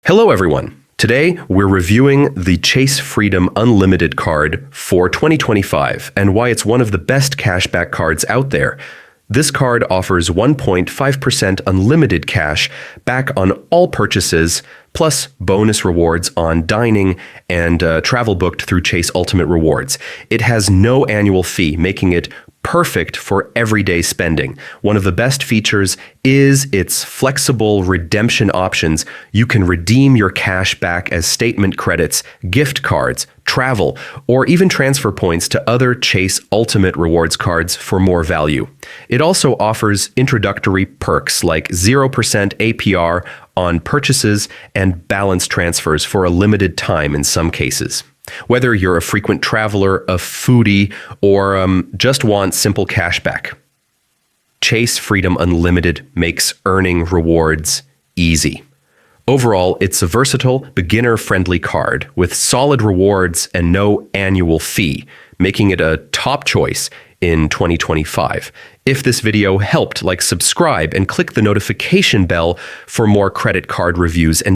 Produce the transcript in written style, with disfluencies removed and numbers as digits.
Hello, everyone. Today, we're reviewing the Chase Freedom Unlimited card for 2025 and why it's one of the best cashback cards out there. This card offers 1.5% unlimited cash back on all purchases, plus bonus rewards on dining and travel booked through Chase Ultimate Rewards. It has no annual fee, making it perfect for everyday spending. One of the best features is its flexible redemption options. You can redeem your cash back as statement credits, gift cards, travel, or even transfer points to other Chase Ultimate Rewards cards for more value. It also offers introductory perks like 0% APR on purchases and balance transfers for a limited time in some cases. Whether you're a frequent traveler, a foodie, or just want simple cashback, Chase Freedom Unlimited makes earning rewards easy. Overall, it's a versatile, beginner-friendly card with solid rewards and no annual fee, making it a top choice in 2025. If this video helped, subscribe and click the notification bell for more credit card reviews and